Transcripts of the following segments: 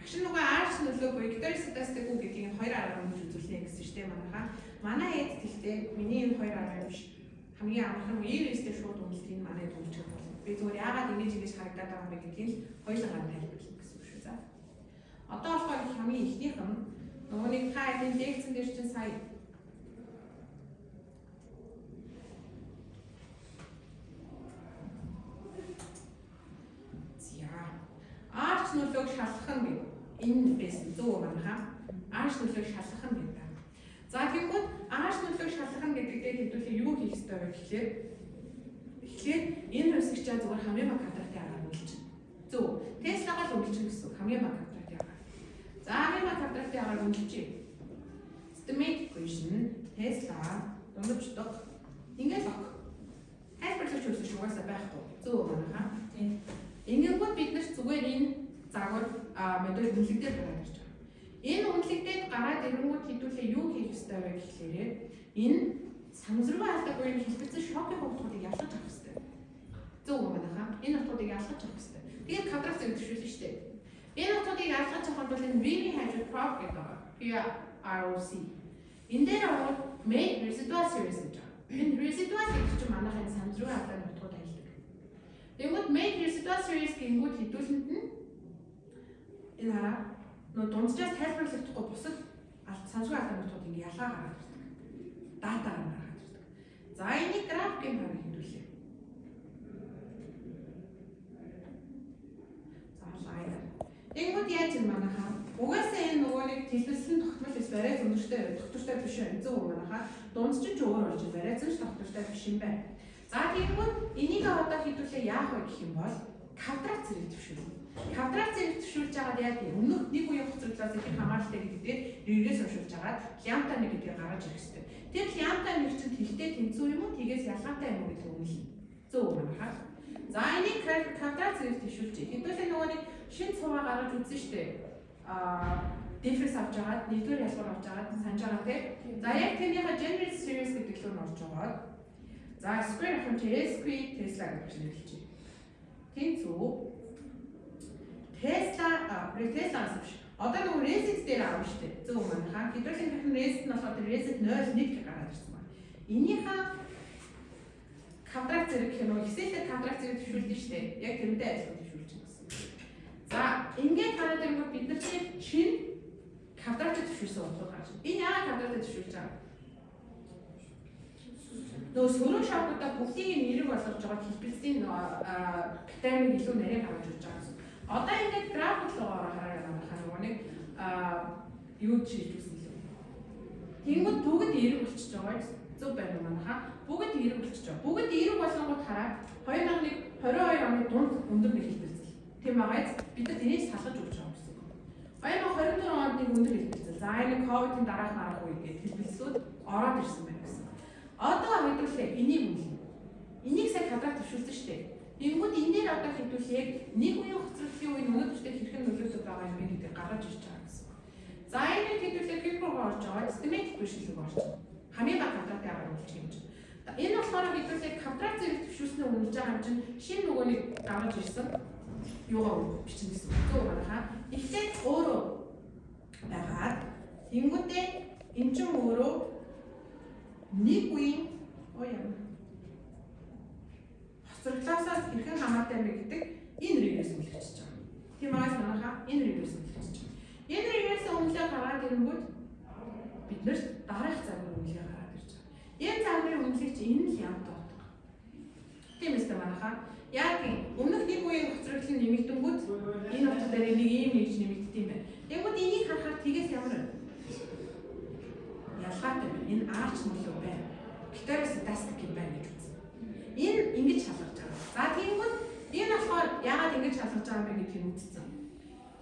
Багш нөгөө арч нөлөөгөө эгдэрсэтэстик үг гэдгийг хоёр аргаар ингэж үзүүлнэ гэсэн шүү дээ манайхаа. Манай эд гэхдээ миний энэ хоёр аргаар биш. Хамгийн амархан ERS-тэй шууд үнэлтийг манай төлөвлөж болно. Би зүгээр яагаад ингэж харагдаад байгаа юм бэ гэдгийг хоёулаа тайлбарлах гэсэн үг шүү. За. Одоо болохоор хамгийн ихнийх нь нөгөө нэг та энэ лекцэн дээр чинь сая арч нөлөөг шалгах нь гэдэг энэ байсан зөв манайхаа арч нөлөөг шалгах нь гэдэг. За тэгвэл арч нөлөөг шалгах нь гэдэгтэй хэдүүлээ юу хийх ёстой вэ гэхлээр энэ хэсэгчээ зүгээр хамгийн бага квадратын аргаар үнэлж. Зөв. Теслагаа л үнэлж гэсэн хамгийн бага квадратын аргаар. За хамгийн бага квадратын аргаар үнэлж. Systematic equation Tesla дундчдаг ингээд баг. Тайлбарлаж үзсэн шугасаа байхгүй. Зөв манайхаа. Тийм. Ингэнгүүт бид нар зүгээр энэ загвар мэдээж үнэлэгдээд гараад ирж байгаа. Энэ үнэлэгдээд гараад ирэнгүүт хэдүүлээ юу хийх ёстой вэ гэхлээрээ энэ санамсаргүй алдаг буюу хэлбэцэн шокийн утгуудыг ялгаж авах ёстой. Зөв үү манайхаа? Энэ утгуудыг ялгаж авах ёстой. Тэгээд квадрат зэрэг төшүүлсэн шүү дээ. Энэ утгуудыг ялгаж авахын тулд энэ Vimy Hedge prop гэдэг байгаа. PROC. Энэ дээр ороод make residual series гэж байгаа. Энэ residual гэдэг чинь манайхаа энэ санамсаргүй алдаг утгууд айлдаг. Тэгвэл make residual series гингүүд хэдүүлэнд нь энэ хараа нөө дунджаас тайлбарлагдахгүй бусад санамсаргүй алдаг утгууд ингэ ялгаа гараад ирдэг. Дата гараад ирдэг. За энийг граф гэм хараа хэдүүлээ. За лайнер. Тэгвэл яаж юм манайхаа угаасаа энэ нөгөө нэг тэлбэлсэн тогтмол биш барай доктортой биш байна. Зөв үү манайхаа дундч ч өөр болж барай зөв доктортой биш юм байна. За тэгвэл энийг одоо хэдүүлээ яах вэ гэх юм бол квадрат зэрэг төвшүүлнэ. Квадрат зэрэг төвшүүлж байгаа яг өмнөх нэг үеийн хоцроглоос их хамааралтай гэдгээр регресс уншуулж байгаа лямбда 1 гэдгийг гаргаж ирэх хэрэгтэй. Тэр лямбда 1 чинь тэлтэй тэнцүү юм уу тгээс ялгаатай юм уу гэдэг үнэлнэ. Зөв үү манайхаа. За энийг квадрат зэрэг төвшүүлж. Хэдүүлээ нөгөө нэг шинэ цуваа гаргаж үзсэн шүү дээ. Difference авч байгаа, нэгдүгээр ялгуур авч байгаа санаж байгаа тийм. За яг тэрнийхээ general series гэдэг рүү нь орж байгаа. За square ахын SQ Tesla гэж нэрлэж байна. Тэнцүү Tesla-аас биш. Одоо нөгөө reset дээр аав шүү дээ. Зөв манайхаа. Хэдүүлээ гэх нь reset нь болохоор reset 0.1 гэж гараад ирсэн байна. Энийхээ квадрат зэрэг гэх нь Excel-ээр квадрат зэрэг төвшүүлдэг шүү дээ. Яг тэрнтэй адилхан төвшүүлж байгаа гэсэн. За ингээд гараад ирэнгүүт бид нар чинь квадратыг төвшүүлсэн утгаар гарч. Энэ яагаад квадратыг төвшүүлж байгаа? Нөө сөрөг шавхуудаа бүгдийг нэрэг болгож байгаа хэлбэлцийн питамин илүү нарийн гаргаж ирж байгаа гэсэн. Одоо ингээд граф руугаа хараад байгаа нөгөө нэг юу чийлүүлсэн лээ. Тэнгүүд бүгд эрэг болчихж байгаа. Зөв байна уу манайхаа? Бүгд эрэг болчихж байгаа. Бүгд эрэг болгонгууд хараа 2022 оны дунд өндөр нэг хэлбэлцэл. Тийм байгааз бид нар тэрийг салгаж өгч байгаа гэсэн. 2024 онд нэг өндөр хэлбэлцэл. За энэ ковидын дараах үе гэдэг хэлбэлцлүүд ороод ирсэн байна гэсэн. Одоо хэдүүлээ энийг үнэлнэ. Энийг сая квадрат төвшүүлсэн шүү дээ. Тэнгүүд энэ дээр одоо хэдүүлээ яг нэг үеийн хоцролтын үеийн өнөөдртэй хэрхэн нөлөөдөг байгаа юм бэ гэдэг гаргаж ирж байгаа гэсэн. За энэ хэдүүлээ пипрог орж байгаа, systematic equation орж байгаа. Хамгийн бага квадратын аргаар үнэлж юм чинь. Энэ болохоор хэдүүлээ квадрат зэрэг төвшүүлснээр үнэлж байгаа юм чинь шинэ нөгөө нэг гаргаж ирсэн юугаа бичнэ гэсэн. Зөв манайхаа. Ихтэй өөрөө байгаад тэнгүүдээ эн чинь өөрөө нэг үеийн хоцроглоосоос хэрхэн хамаатай юм бэ гэдэг энэ регресс үнэлж байгаа. Тийм байгаас манайхаа энэ регресс үнэлж байгаа. Энэ регресс үнэлээ гараад ирэнгүүт бид нэр дараах загвар үнэлээ гараад ирж байгаа. Энэ загварын үнэлэг чинь энэ л ямд утга. Тийм ээ манайхаа. Яг өмнөх нэг үеийн хоцроглын нэмэгдэнгүүт энэ утга дээр нэг ийм нэгж нэмэгддэг юм байна. Тэгвэл энийг харахаар тгээс ямар ялгаатай байна. Энэ арч нөлөө байна. Ктэрситастик юм байна гэж үзсэн. Энэ ингэж шалгаж байгаа. За тэгвэл энэ болохоор яагаад ингэж шалгаж байгаа юм бэ гэдгийг үзсэн.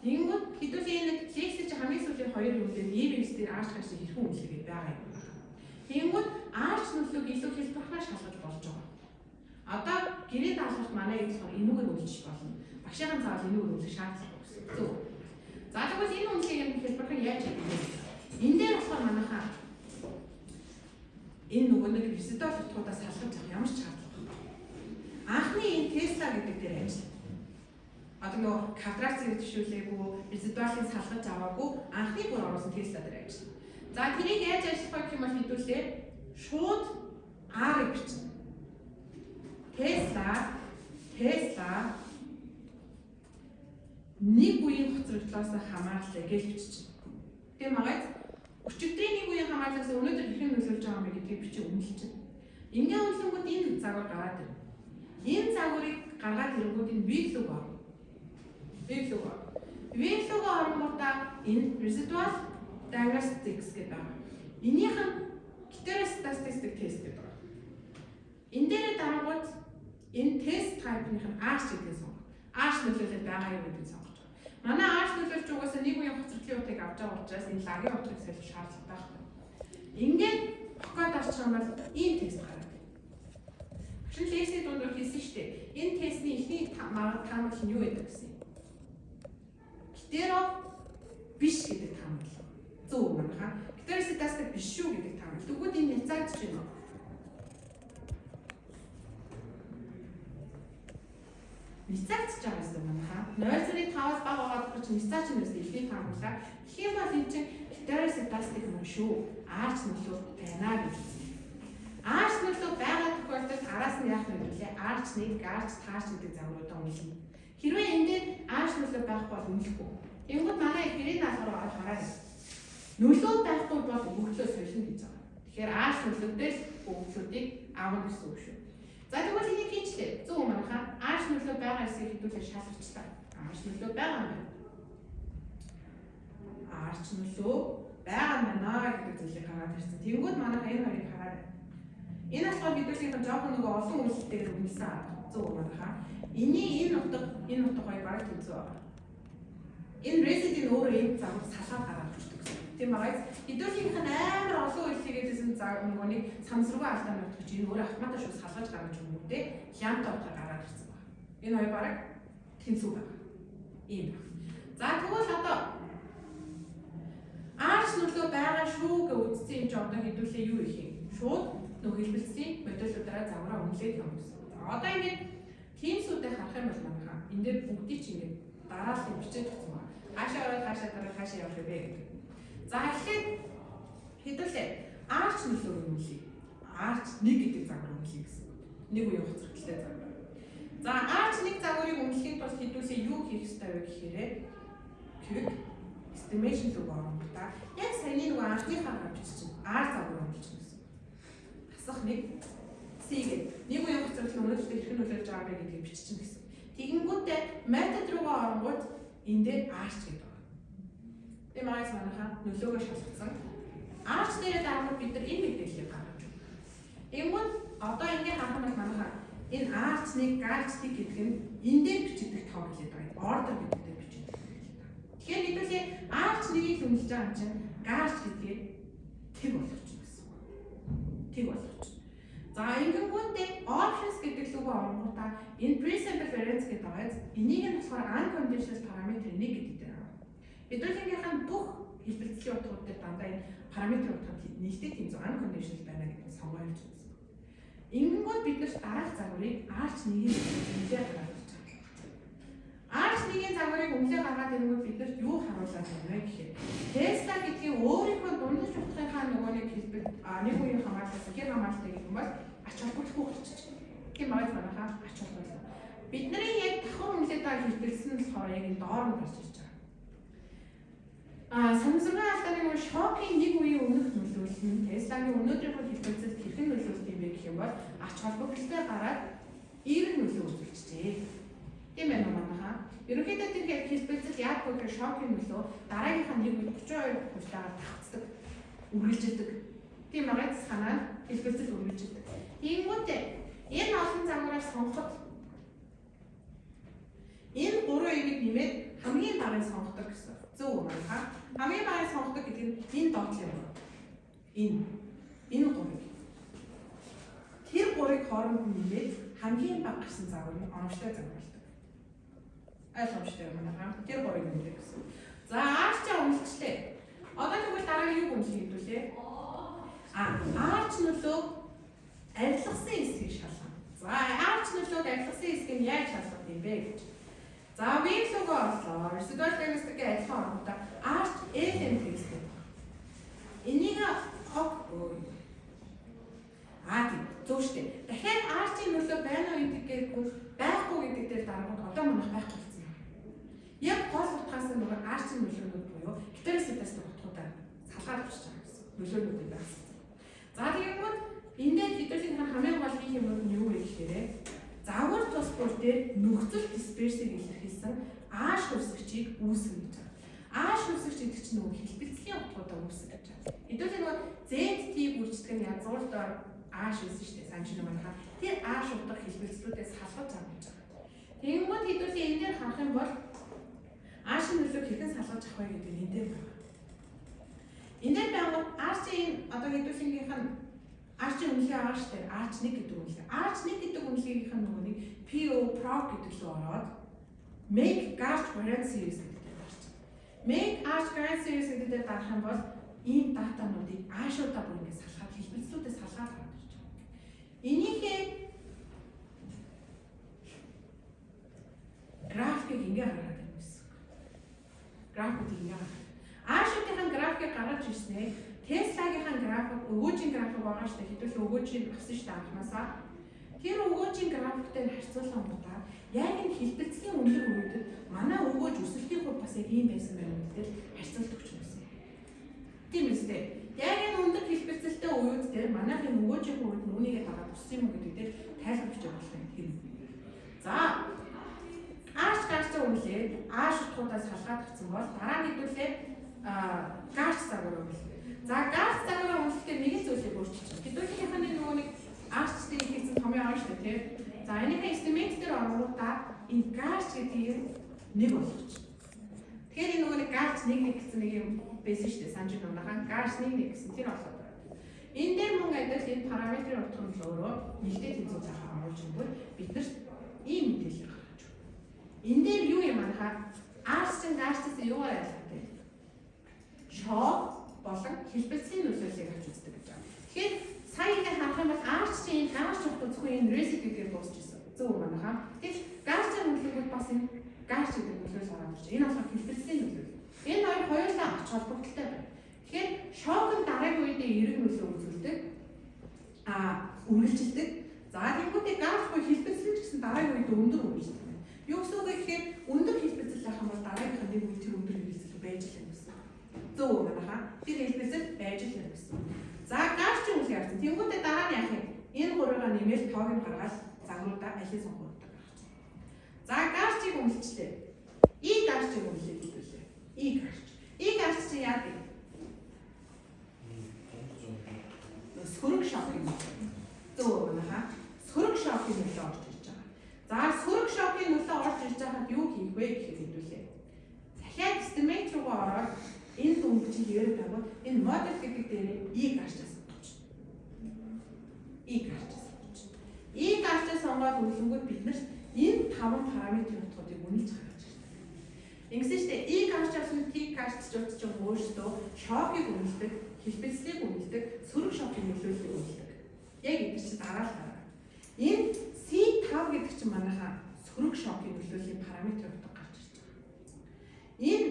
Тэгвэл хэдүүлээ энэ лекцч хамгийн сүүлийн 2 юм дээр EBS дээр арч хашиг хэрхэн үнэлгээ байгаа юм байна. Тэгвэл арч нөлөөг илүү хэлбэрээр шалгаж болж байгаа. Одоо гэрээ даалгалт манай эдгээр энүүгээр үнэлж болно. Багшийн заавал энүүгээр үнэлэх шаардлагагүй гэсэн. Зөв. За тэгвэл энэ үнэлгээг нь хэлбэрээр яаж хийх вэ? Энэ дээр болохоор манайхаа энэ нөгөө нэг ресидуал утгуудаас салгаж авах ямар ч шаардлага байхгүй. Анхны энэ Tesla гэдэг дээр ажил. Одоо одоо нөгөө квадрацыг төшөөлээгүй, резидуалыг салгаж аваагүй анхны бүр оруулсан Тесла дээр ажиллана. За тэрийг яаж ажиллах вэ гэх юм бол хэдүүлээ шууд R-ыг бичнэ. Тесла нэг үеийн хоцрогдлоос хамаарлаа гэж биччихэ. Тийм байгаа. Өчигдрийн нэг үеийн хамаарлаас өнөөдөр хэрхэн нөлөөлж байгаа юм гэдгийг бичиж үнэлчихэ. Ингээ үнэлэнгүүд энэ загвар гараад ирнэ. Энэ загварыг гаргаад ирэнгүүд энэ виглүг орно. Виглүг оронгуудаа энэ residual diagnostics гэдэг байна. Энийх нь heterostatistics тест гэдэг байна. Энэ дээр дараагууд энэ тест type-ийн H гэдгийг сонгох. H нөлөөлөл байгаа юу гэдгийг сонгож байгаа. Манай H нөлөөлж угаасаа нэг үеийн хоцрогдлын утгыг авч байгаа учраас энэ лагийн утгыг солих шаардлагатай байна. Ингээд бохоо дарчих юм бол ийм тест гарна. Шинэ лесийн дундор хэлсэн шүү дээ. Энэ тестний эхний таамаглал нь юу гэдэг гэсэн юм? Гетеро биш гэдэг таамаглал. Зөв үү манайха? Гетеростатик биш шүү гэдэг таамаглал. Тэгвэл энэ няцаагдж байна уу? Няцаагдж байгаа юм манайха. 0.5-аас бага байгаа ч няцаач нь үстэй эхний таамаглалаа. Тэгэх юм бол энэ чинь гетеростатик юм шүү. Арч нөлөө байна гэж. Арч нөлөө байгаа тохиолдолд араас нь яах вэ гэвэл арч 1, арч таарч гэдэг загваруудаа үнэлнэ. Хэрвээ энэ дээр арч нөлөө байхгүй бол үнэлэхгүй. Тэнгүүд манай хэрэг наалгаар хараад нөлөө байхгүй бол өгөгдлөө солино гэж байгаа. Тэгэхээр арч нөлөөтэй л өгөгдлүүдийг аавна гэсэн үг шүү. За тэгвэл энийг хийчлээ. Зөв үү манайха? Арч нөлөө байгаа эсэхийг хэдүүлээ шалгачлаа. Арч нөлөө байгаа юм байна. Арч нөлөө байгаа юм байна гэдэг зүйлийг хараад ирсэн. Тэнгүүд манайха энэ хоёрыг хараад энэ болохоор хэдүүлээ жоохон нөгөө олон үйлдэлтэйгээр үнэлсэн арга. Зөв үү манайха? Энэ утга хоёр бараг тэнцүү байгаа. Энэ resident өөрөө энэ загвар салгаад гараад ирдэг гэсэн. Тийм байгаа. Хэдүүлийнх нь амар олон үйлдэлтэйгээдсэн нөгөө нэг санамсаргүй алдаа нутгч энэ өөрөө автоматар шууд салгаж гаргаж өгнө үү? Лямта утга гараад ирсэн байна. Энэ хоёр бараг тэнцүү байгаа. Ийм байна. За тэгвэл одоо арч нөлөө байгаа шүү гэж үзсэн юм чи одоо хэдүүлээ юу их юм? Шууд нөгөө хэлбэлцлийн модулуудаараа загвараа үнэлээд явна гэсэн. Одоо ингээд тиймсүүдээ харах юм бол манайха энэ дээр бүгдийг чинь ингээд дараалал бичиж өгсөн байна. Хаашаа ороод хаашаа явах вэ гэдэг. За эхлээд хэдүүлээ арч нөлөө үнэлье. Арч 1 гэдэг загвар үнэлье гэсэн. Нэг үеийн хоцрогдолтой загвар. За арч 1 загварыг үнэлэхэд бол хэдүүлээ юу хийх ёстой вэ гэхээр quick estimation руу орно та. Яг саяны нөгөө анхныхаа бичиж R загвар үнэлж гэсэн. Асах нэг C гэдэг. Нэг үеийн хоцрогдол өнөөдөр хэрхэн нөлөөлж байгаа вэ гэдгийг бичиж гэсэн. Тэгэнгүүтээ метод руугаа оронгууд энэ дээр арч гэдэг байна. Тийм ааш манайха нөлөөгөө шалгацсан. Арч дээрээ дараагаар бид нар энэ мэдээллийг гаргаж байна. Тэгмүүд одоо ингээд харах юм бол манайха энэ арч 1, арч 1 гэдэг нь энэ дээр бичигдэх тоо хэлээд байгаа. Order гэдэг дээр бичигдэх. Тэгэхээр хэдүүлээ арч 1-ийг үнэлж байгаа юм чинь арч гэдгээ тэг болгочихно гэсэн. Тэг болгочихно. За ингэнгүүтээ options гэдэг лүгөө оронгуудаа энэ pre-sample variance гэдэг байгаа. Энийг нь болохоор unconditional parameter 1 гэдэг дээр байна. Хэдүүлэнгийнхэн бүх хэлбэлцлийн утгууд дээр дандаа энэ параметр утгууд нийлдэг тэмцүү unconditional байна гэдэг нь сонгож байна. Ингэнгүүт бид нар дараах загварыг arch 1-ийн үнэлээ гаргаж байгаа. Arch 1-ийн загварыг үнэлээ гаргаад ирэнгүүт бид нар юу харуулсан юм бэ гэхээр Tesla гэдгийн өөрийнхөө дундаж утгынхаа нөгөө нэг хэлбэл нэг үеийн хамгаалалтаас хэр хамгаалалтай гэх юм бол ач холбогдохгүй болчихсон. Тийм байж манайхаа ач холбогдол. Бидний яг давхар үнэлээд байгаа хэлбэлсэн нь болохоор яг энэ доор нь гарч ирж байгаа. Санамсаргүй алдааны нөгөө шокийн нэг үеийн өмнөх нөлөөлөл нь Tesla-гийн өнөөдрийнхөө хэлбэлцэлд хэрхэн нөлөөлт юм бэ гэх юм бол ач холбогдолтой гараад эерэг нөлөө үзүүлчихжээ. Тийм байна уу манайхаа? Ерөнхийдөө тэр хэлбэлцэл яг гэх шокийн нөлөө дараагийнхаа нэг үе 32 хувьтаагаар давхцдаг, үргэлжилдэг. Тийм байгаа санаа хэлбэлцэл үргэлжилдэг. Иймгүүтээ энэ олон загвараас сонгоход энэ 3 эвийг нэмээд хамгийн багыг сонгодог гэсэн. Зөв үү манайхаа? Хамгийн багыг сонгодог гэдэг нь энэ доотлол юм. Энэ 3-ыг. Тэр 3-ыг хооронд нэмээд хамгийн бага гэсэн загвар нь оновчтой загвар болдог. Ойлгомжтой юм манайхаа? Тэр 3-ыг нэмээд гэсэн. За арчаа үнэлчлээ. Одоо тэгвэл дараагийн юу үнэлэх хэвдүүлээ? Арч нөлөө арилгасан хэсгийг шалгах. За арч нөлөөг арилгасан хэсгийг яаж шалгах юм бэ гэж. За веб лого орлоо. Residual diagnostic-ийн адилхан орнуудаа ARCH LM тест гэдэг. Энийг зөв шүү дээ. Дахиад ARCH-ийн нөлөө байна уу гэдэггүй байхгүй гэдэг дээр дараагууд одоо манайх байхгүй болсон юм. Яг гол утгаас нь нөгөө ARCH-ийн нөлөөнүүд буюу гитерэсээс утгуудаар салгаад авч байгаа гэсэн. Нөлөөнүүдийг багссан. За тэгэнгүүт эндээ хэдүүлэн хамгийн гол хийх юм нь юу вэ гэхээр загвар тус бүр дээр нөхцөл дисперсийг илэрхийлсэн ааш хөвсгчийг үүсгэн гэж байна. Ааш хөвсгч гэдэг чинь нөгөө хэлбэлцлийн утгуудаа үүсгэж байгаа. Хэдүүлэн нөгөө ZT бүрждэг нь язгууртаар ааш үүсэн шүү дээ. Санжин манайхаа тэр ааш утга хэлбэлцлүүдээс салгаж авах гэж байгаа. Тэгэнгүүт хэдүүлэн энэ дээр харах юм бол аашийн нөлөөг хэрхэн салгаж авах вэ гэдэг нь энэ дээр байна. Энэ дээр байгууд ARCH-ийн одоо хэдүүлэнгийнх нь ARCH-ийн үнэлгээ ааш дээр ARCH 1 гэдэг үнэлгээ. ARCH 1 гэдэг үнэлгээгийнх нь нөгөө нэг PO гэдэг рүү ороод make ARCH variant series гэдэг дээр гарч байна. Make ARCH variant series гэдэг дээр гарах юм бол ийм датануудыг аашуудаа бүр ингэ салгаад хэлбэлцлүүдээс салгаад гаргаж ирж байгаа. Энийхээ графикийг ингэ хараад байна гэсэн. Графикийг ингэ хараад. Аашуудын графикийг гаргаж ирснээр Tesla-гийн график өгөөжийн график байгаа шүү дээ. Хэдүүлээ өгөөжийг авсан шүү дээ анхнаасаа. Тэр өгөөжийн графиктэй харьцуулахад яг энэ хэлбэлцлийн үнэлэг үүдэд манай өгөөж өсөлтийн хувь бас яг ийм байсан байна гэдэг харьцуулт өгч байсан. Тийм үстэй. Яг энэ өндөр хэлбэлцэлтэй уууд дээр манайх энэ өгөөжийн хувьд нүунийгээ дагаад өссөн юм гэдэг дээр тайлбарч болох юм хэрэг. За ARCH үнэлээд ааш утгуудаас салгаад авсан бол дараа нь хэдүүлээ GARCH загвар үнэлээ. За GARCH загвар үнэлэхдээ нэг зүйлийг өөрчилж байна. Хэдүүлийнхээ нөгөө нэг ARCH-тэй хийсэн томьёо байгаа шүү дээ. За энийхээ estimate дээр оруулаад энэ GARCH гэдгийг нэг болгоч. Тэгэхээр энэ нөгөө нэг GARCH 1 гэсэн нэг юм байсан шүү дээ. Санжин унахаа GARCH 1 гэсэн тэр болоод байна. Энэ дээр мөн адил энэ параметрын утга нь өөрөө нэгдээ тэнцүү цаахаа оруулж өгвөл бид нарт ийм мэдээлэл гаргаж байна. Энэ дээр юу юм анахаа ARCH-ын GARCH-ээс юугаар ялгаатай? Шок болон хэлбэлцлийн нөлөөллийг авч үздэг гэж байна. Тэгэхээр сая ингээд харах юм бол ARCH-ийн GARCH утга зөвхөн энэ RESI гэдгээр дуусчихсан. Зөв үү манайхаа. Тэгэхээр GARCH-ийн нөлөөлөл бас энэ GARCH гэдэг нөлөөлөл гараад ирж байна. Энэ болохоор хэлбэлцлийн нөлөөлөл. Энэ хоёр хоёулаа ач холбогдолтой байна. Тэгэхээр шок нь дараагийн үедээ эрэг нөлөө үзүүлдэг. Үргэлжилдэг. За тэгэнгүүтээ GARCH буюу хэлбэлцэл гэсэн дараагийн үедээ өндөр үргэлжилдэг. Юу гэсэн үг вэ гэхээр өндөр хэлбэлцэл авах юм бол дараагийнх нь нэг үе тэр өндөр хэлбэлцэл байж л юм гэсэн. Зөв үү манайхаа. Тэр хэлбэлцэл байж л юм гэсэн. За GARCH үнэлгээ харсан. Тэнгүүтээ дараа нь яах юм? Энэ гурвыгаа нэмээд тоог нь гаргаад загваруудаа алийг сонгодог гаргаж. За GARCH-ийг үнэлчлээ. GARCH-ийг үнэлээ хэлүүлээ. GARCH чи яа гэв? Сөрөг шокын нөлөө. Зөв үү манайхаа. Сөрөг шокын нөлөө орж ирж байгаа. За сөрөг шокын нөлөө орж ирж байхад юу хийх вэ гэхээр хэлүүлээ. Дахиад estimate руугаа ороод энэ дүнгийн яриг тавьбал энэ модель гэдэг дээр GARCH-аас сонгож. GARCH-аас сонгоод үнэлэнгүүт бид нар энэ 5 параметрын утгуудыг үнэлж гаргаж ирсэн. Ингэсэн шүү дээ. GARCH-аас нь GARCH ч өөрсдөө шокыг үнэлдэг, хэлбэлцлийг үнэлдэг, сөрөг шокын нөлөөллийг үнэлдэг. Яг энэ чинь дараалал. Энэ C5 гэдэг чинь манайхаа сөрөг шокын нөлөөллийн параметр утга гарч ирж байгаа. Энэ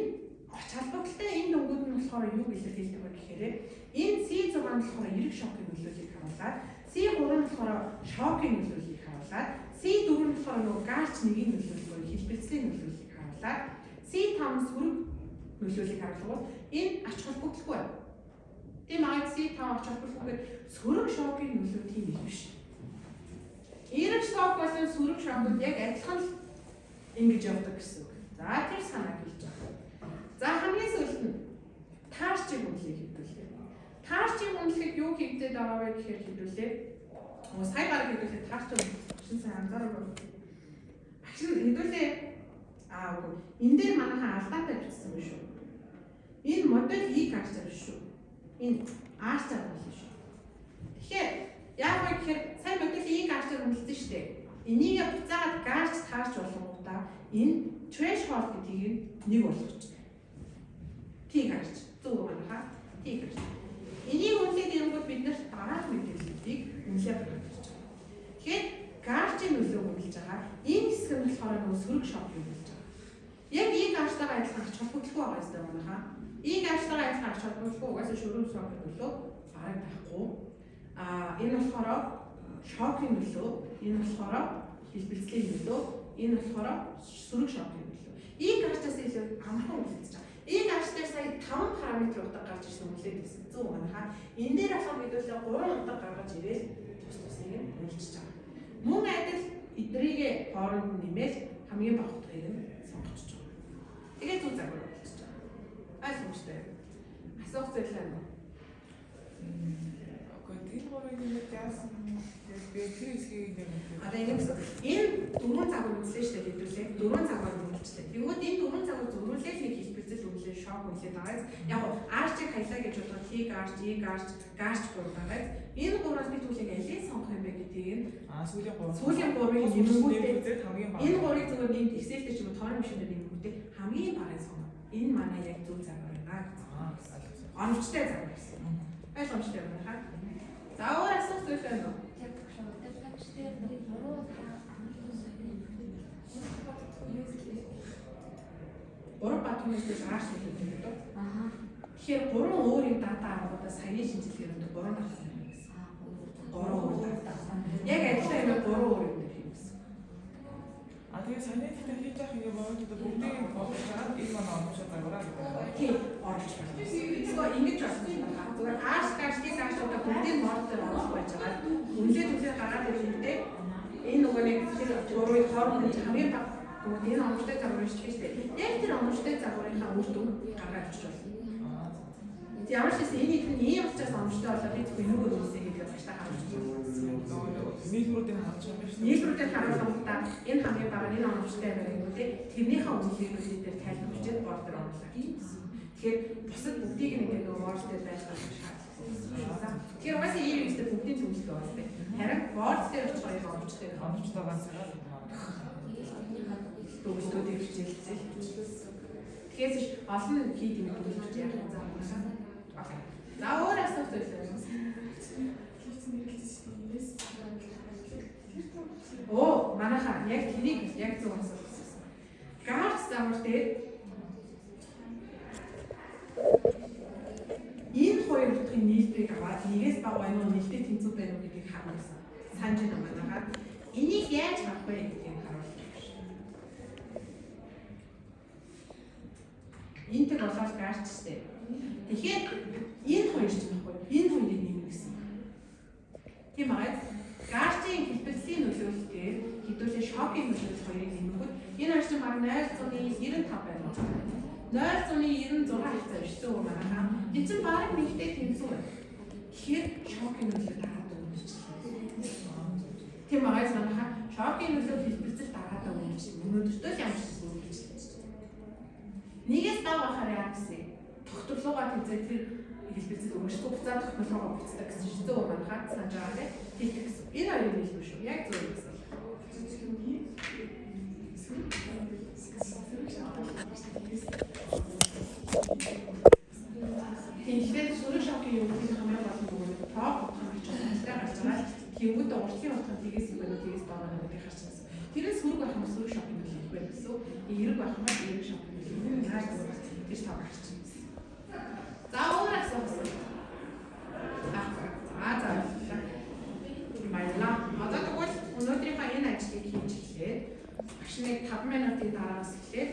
ач холбогдолтой энэ дүнгууд нь болохоор юу илэрхийлдэг вэ гэхээр энэ C6 нь болохоор эрэг шокын нөлөөллийг харуулад, C3 нь болохоор шокын нөлөөллийг харуулад, C4 нь болохоор нөгөө GARCH 1-ийн нөлөөллөөр хэлбэлцлийн нөлөөллийг харуулад, C5 сөрөг нөлөөллийг харуулгууд энэ ач холбогдолгүй байна. Тийм аа C5 ач холбогдолгүй сөрөг шокын нөлөө тийм их биш. Эрэг шок болон сөрөг шокууд яг адилхан л ингэж явдаг гэсэн үг. За тэр санааг хэлж байгаа. За хамгийн сүүлд нь таарчийг үнэлэх хэвдүүлээ. Таарчийг үнэлэхэд юу хийгдээд байгаа вэ гэхээр хэвдүүлээ. Сая гараг хэвдүүлээ таарчийг шинэ сайн анзаараагүй. Агшин хэвдүүлээ. Үгүй. Энэ дээр манайхаа алдаатай бичсэн юм шүү. Энэ модель GARCH биш шүү. Энэ ARCH болно шүү. Тэгэхээр яг вэ гэхээр сайн модель GARCH үнэлсэн шүү дээ. Энийг буцаагаад GARCH таарч болгонгуудаа энэ threshold гэдгийг нэг болгож. GARCH зөв манайхаа GARCH. Энийг үнэлээд ирэнгүүт бид нарт дараах мэдээллүүдийг үнэлээд гаргаж байгаа. Тэгэхээр GARCH-ийн нөлөөг үнэлж байгаа. Энэ хэсэг нь болохоор нөгөө сөрөг шок юм болж байгаа. Яг ийм ааштайгаа адилхан ач холбогдолгүй байгаа юм байна хаа. Ийм ааштайгаа адилхан ач холбогдолгүй угаасаа шөрөв шок нөлөө бараг байхгүй. Энэ болохоор шокийн нөлөө, энэ болохоор хэлбэлцлийн нөлөө, энэ болохоор сөрөг шокийн нөлөө. Ийм ааштай илүү амархан үлдэж байгаа. Ийм ааштай сая 5 параметр утга гарч ирсэн үлдээд байсан. 100 байна хаа. Энэ дээр болохоор хэдүүлээ 3 утга гаргаж ирээд тус-тусыг нь үйлчилж байгаа. Мөн адил эдрийг хооронд нэмээд хамгийн бага утгыг нь сонгочихж байгаа. Тэгээд зүг загвар болчихж байгаа. Ойлгомжтой. Асуух зүйл байна уу? Окей, энэ гурван нэмээд яасан би тэр хэсгийг нэмээд. Одоо ингэ гэсэн. Энэ 4 загвар үзлээ шүү дээ хэдүүлээ. 4 загвар үзлээ. Тэгвэл энэ 4 загвар зөврүүлээд нэг хэлбэлцэл үлээ шок үлээд байгаа. Яг нь арчиг хаялаа гэж бодлоо тийг арч, ийг арч, гаарч байгаа. Энэ гураас би түлхийг алийг сонгох юм бэ гэдгийг нь сүүлийн 3-ыг нэмэнгүүтээ хамгийн бага. Энэ 3-ыг зөвхөн нэмд Excel дээр ч юм уу тооны машинаар нэмэнгүүтээ хамгийн багыг сонгоо. Энэ манай яг зөв загвар байна гэсэн. Оновчтой загвар гэсэн. Ойлгомжтой байна хаа. За өөр асуух зүйл байна уу? Гурван бат хүмүүсээс ааш хэлдэг гэдэг. Тэгэхээр 3 өөрийн дата аргуудаа саяны шинжилгээнд 3 дата байна гэсэн. 3 өөр дата. Яг адилхан юм 3 өөр юм дээр хийсэн. Тэгээ саяны гэхдээ хийж явах юм бол бүгдийг бодож байгаа энэ манай оновчтой загвараа гэдэг. Тийм оруулж байна. Эсвэл ингэж байна. Зүгээр ааш гашгийн аашуудаа бүгдийг модоор оруулж байж байгаа. Үнэлээ түлхээ гаргаад ирэхдээ энэ нөгөө нэг тэр 3-ыг хооронд хамгийн бага бүгд энэ оновчтой загвар шүү дээ. Яг тэр оновчтой загварынхаа үр дүн гаргаад ирж байна. Ямар ч гэсэн энэ их ийм учраас оновчтой болоод би зөвхөн нөгөө зүйлсээ хийдэг баштаа харж байна. Нийлбэрүүдийг харж байгаа юм шүү. Нийлбэрүүдийг харуулсандаа энэ хамгийн бага энэ оновчтой байгаа юм үү? Тэрнийхээ үнэлгээнүүд дээр тайлбарчаад бордор оруулаа гэсэн. Тэгэхээр бусад бүгдийг нэг нөгөө вордтэй байлгах шаардлагатай. Тэгэхээр угаасаа ийм юмстэй бүгдийн зөвлөлт байгаа юм. Харин ворд дээр очих хоёр оновчтой оновчтойгоос төгсдүүдийг хичээлцээ. Тэгэхээр олон хийх юм төлөвлөж яах юм заасан. Окей. За өөр асуулт байна. Оо, манайхаа яг тэрийг яг зөв асуулт гэсэн. Гаарч замар дээр энэ хоёр утгын нийлбэрийг аваад нэгээс бага байна уу, нэлээд тэнцүү байна уу гэдгийг харуулсан. Санаж байна манайхаа. Энийг яаж авах вэ гэдгийг харуулсан. Энтэг болоод гаарчтэй. Тэгэхээр энэ хоёр ч байхгүй. Энэ хоёрыг нэмэх гэсэн. Тийм аа. Гаарчийн хэлбэлцлийн нөлөөлөлтөөр хэдүүлээ шокийн нөлөөлөл хоёрыг нэмэнгүүт энэ хоёр чинь баг 0.95 байна. 0.96 хэвээр шүү дээ манайхаа. Энэ чинь баг нэгтэй тэнцүү байна. Тэгэхээр шокийн нөлөөлөл дараад өгнөж. Тийм аа манайхаа шокийн нөлөөлөл хэлбэлцэл дараад өгнөж. Өнөөдөртөө л ямар ч зүйл хийж байна. Нэгээс бага байхаар яа гэсэн. Тогтволгоо тэнцээ тэр хэлбэлцэл өгөхгүй буцаад тогтволгоо буцдаг гэсэн шүү дээ манайхаа санаж байгаа тийм. Энэ хоёр юм биш үү? Яг зөв гэсэн. Тэгэхээр сөрөг шокийн юм гэдэг хамгийн гол нь нөгөө тоог хамж байгаа гарч байгаа. Тэнгүүд уртлын утга тгээс юм байна тгээс байгаа гэдэг харж байгаа. Тэрээс сөрөг байх юм сөрөг шокийн юм байна гэсэн. Эрэг байх юм эрэг шокийн юм байна. Тэгж тоо гарч байгаа. За өөр асуулт. За. Баярлалаа. Одоо тэгвэл өнөөдрийнхээ энэ ажлыг хийж эхлэе. Багш нэг 5 минутын дараагаас эхлээд